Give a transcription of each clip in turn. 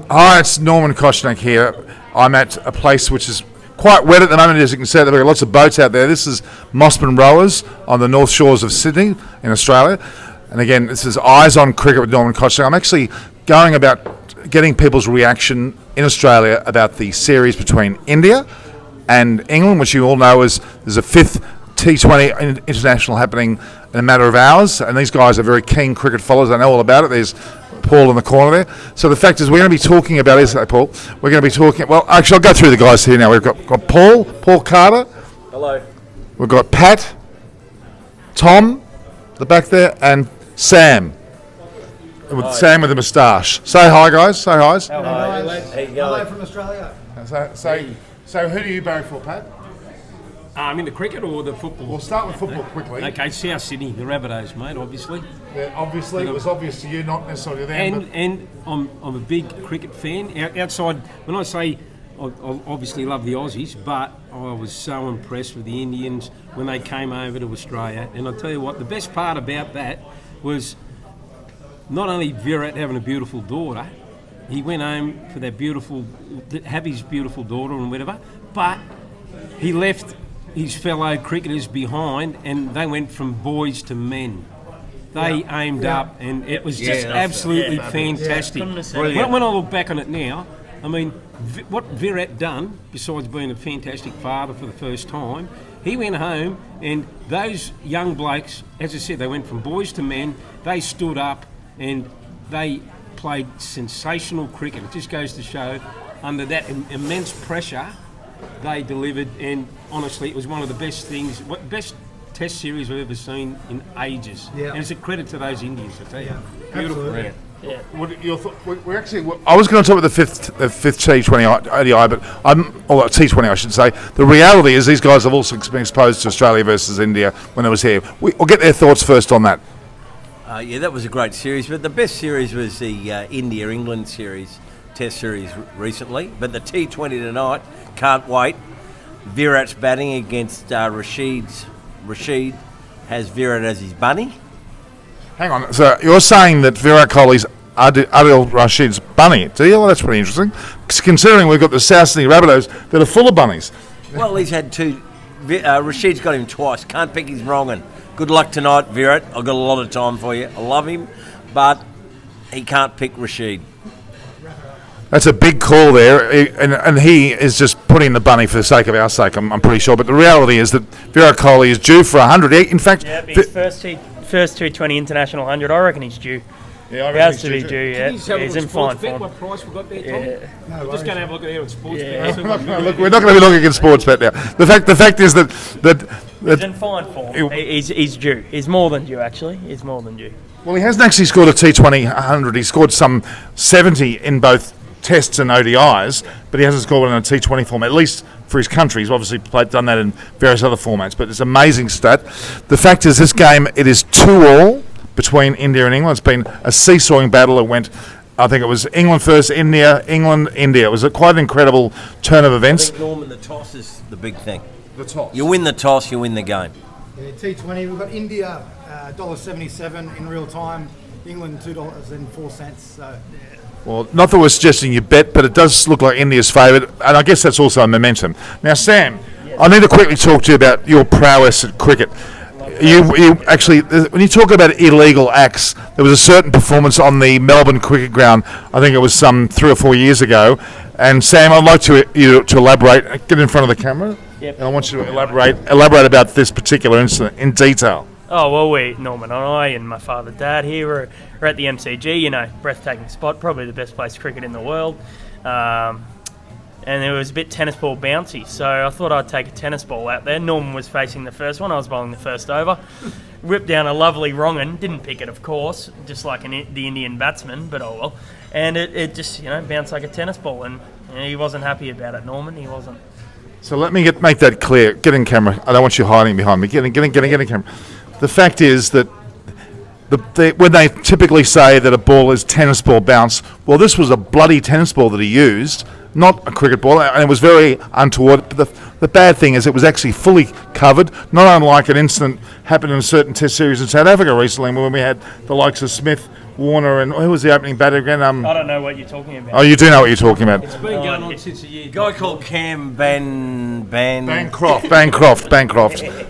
Hi, it's Norman Koshnak here. I'm at a place which is quite wet at the moment, as you can see. There are lots of boats out there. This is Mosman Rowers on the north shores of Sydney in Australia. And again, this is Eyes on Cricket with Norman Koshnak. I'm actually going about getting people's reaction in Australia about the series between India and England, which you all know is there's a fifth T20 international happening in a matter of hours, and these guys are very keen cricket followers. They know all about it. There's Paul in the corner there. So the fact is, we're going to be talking about, isn't it, Paul? We're going to be talking. Well, actually, I'll go through the guys here now. We've got Paul Carter. Hello. We've got Pat, Tom, the back there, and Sam. With Sam with the moustache. Say hi, guys. Say hi. Hello from Australia. So who do you barrack for, Pat? In the cricket or the football? We'll start with football quickly. Okay, South Sydney, the Rabbitohs, mate, obviously. Yeah, obviously, it was obvious to you, not necessarily them. And I'm a big cricket fan. Outside, when I say I obviously love the Aussies, but I was so impressed with the Indians when they came over to Australia. And I'll tell you what, the best part about that was not only Virat having a beautiful daughter, he went home for have his beautiful daughter and whatever, but he left his fellow cricketers behind, and they went from boys to men. They aimed up, and it was just absolutely fantastic. When I look back on it now, I mean, what Virat done, besides being a fantastic father for the first time, he went home, and those young blokes, as I said, they went from boys to men. They stood up, and they played sensational cricket. It just goes to show, under that immense pressure, they delivered, and honestly, it was one of the best Test series I've ever seen in ages. Yeah. And it's a credit to those Indians, I tell you. Beautiful. Yeah. We're actually. I was going to talk about the fifth T20 ODI, but T20, I should say. The reality is these guys have also been exposed to Australia versus India when it was here. We'll get their thoughts first on that. That was a great series, but the best series was the India-England series. Test series recently, but the T20 tonight, can't wait. Virat's batting against Rashid has Virat as his bunny. Hang on, so you're saying that Virat Kohli's Adil Rashid's bunny, do you? Well, that's pretty interesting, considering we've got the South Sydney Rabbitohs that are full of bunnies. Well, he's had two. Rashid's got him twice, can't pick his wrong one. Good luck tonight, Virat. I've got a lot of time for you. I love him, but he can't pick Rashid. That's a big call there, and he is just putting the bunny for the sake of our sake, I'm pretty sure. But the reality is that Virat Kohli is due for 100. In fact, his first T20 international 100, I reckon he's due. Yeah, I he has to be due, yeah. He's in fine form. What price we got there, Tom? Yeah. No, just going to have a look at here on sports bet. Look, we're not going to be looking at sports bet now. The fact is that he's in fine form. He's due. He's more than due, actually. He's more than due. Well, he hasn't actually scored a T20 100. He scored some 70 in both Tests and ODIs, but he hasn't scored one in a T20 format, at least for his country. He's obviously done that in various other formats, but it's an amazing stat. The fact is, this game, it is 2-2 between India and England. It's been a seesawing battle. It went, I think it was England first, India. It was quite an incredible turn of events. I think, Norman, the toss is the big thing. The toss. You win the toss, you win the game. Yeah, T20, we've got India, $1.77 in real time, England $2.04, so yeah. Well, not that we're suggesting you bet, but it does look like India's favourite, and I guess that's also a momentum. Now, Sam, I need to quickly talk to you about your prowess at cricket. You actually, when you talk about illegal acts, there was a certain performance on the Melbourne cricket ground. I think it was some 3 or 4 years ago. And Sam, I'd like you to elaborate. Get in front of the camera. Yep. And I want you to elaborate about this particular incident in detail. Oh, well, Norman and I and my father, Dad here, we're at the MCG, breathtaking spot, probably the best place cricket in the world. And it was a bit tennis ball bouncy, so I thought I'd take a tennis ball out there. Norman was facing the first one, I was bowling the first over. Ripped down a lovely wrong un, didn't pick it, of course, just like the Indian batsman, but oh well. And it just, bounced like a tennis ball, and he wasn't happy about it, Norman, he wasn't. So let me make that clear. Get in camera. I don't want you hiding behind me. Get in camera. The fact is that when they typically say that a ball is tennis ball bounce, well, this was a bloody tennis ball that he used, not a cricket ball, and it was very untoward. But the bad thing is it was actually fully covered, not unlike an incident happened in a certain test series in South Africa recently when we had the likes of Smith Warner and who was the opening batter again? I don't know what you're talking about. Oh, you do know what you're talking about. It's been going on since a year. A guy called Cam Bancroft.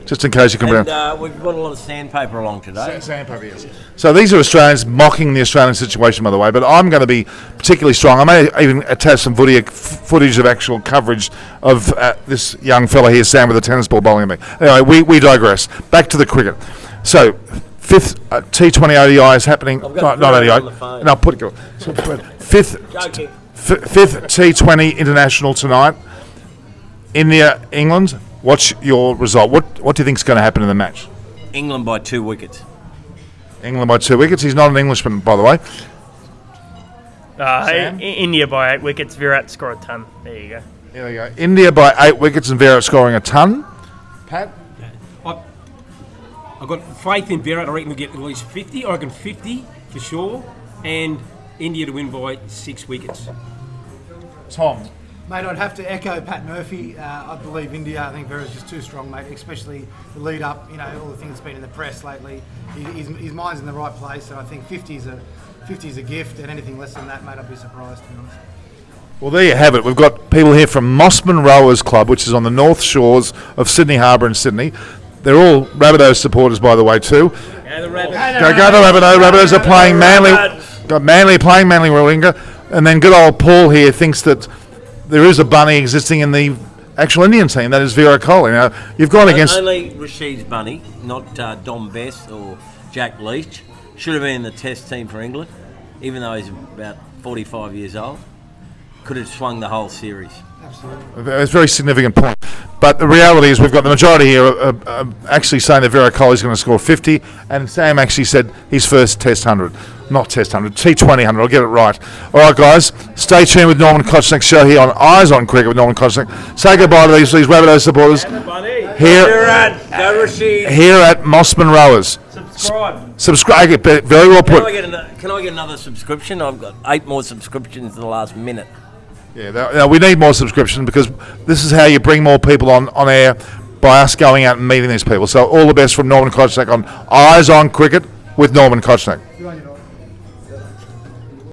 Just in case you can remember. And we've got a lot of sandpaper along today. Sandpaper, yes. So these are Australians mocking the Australian situation, by the way. But I'm going to be particularly strong. I may even attach some footage of actual coverage of this young fella here, Sam, with a tennis ball bowling at me. Anyway, we digress. Back to the cricket. So, fifth T20 ODI is happening. Not ODI. No, put it. So, fifth T20 international tonight. India, England. What's your result? What do you think is going to happen in the match? England by 2 wickets. England by 2 wickets. He's not an Englishman, by the way. India by 8 wickets. Virat score a ton. There you go. Here we go. India by 8 wickets and Virat scoring a ton. Pat? I've got faith in Virat. I reckon we'll get at least 50. I reckon 50 for sure. And India to win by 6 wickets. Tom? Mate, I'd have to echo Pat Murphy. I believe India. I think Virat's just too strong, mate, especially the lead up, all the things that's been in the press lately. His mind's in the right place, and I think 50 is a gift, and anything less than that, mate, I'd be surprised, to be honest. Well, there you have it. We've got people here from Mosman Rowers Club, which is on the north shores of Sydney Harbour in Sydney. They're all Rabbitohs supporters, by the way, too. Yeah, the Rabbits. Go to Rabbitohs. Rabbitohs are playing Manly. Got Manly playing Manly Warringah. And then good old Paul here thinks that there is a bunny existing in the actual Indian team. That is Virat Kohli. Now, you've gone against... Only Rashid's bunny, not Dom Best or Jack Leach. Should have been in the test team for England, even though he's about 45 years old. Could have swung the whole series. Absolutely. It's a very significant point. But the reality is we've got the majority here actually saying that Virat Kohli is going to score 50, and Sam actually said his first Test 100. Not Test 100, T20 100. I'll get it right. All right, guys, stay tuned with Norman Kochnick's show here on Eyes on Cricket with Norman Kochnick. Say goodbye to these Rabbitohs supporters here at Mosman Rowers. Subscribe. Very well put. Can I get another subscription? I've got 8 more subscriptions in the last minute. Yeah, now we need more subscriptions because this is how you bring more people on air by us going out and meeting these people. So all the best from Norman Kochnick on Eyes on Cricket with Norman Kochnick.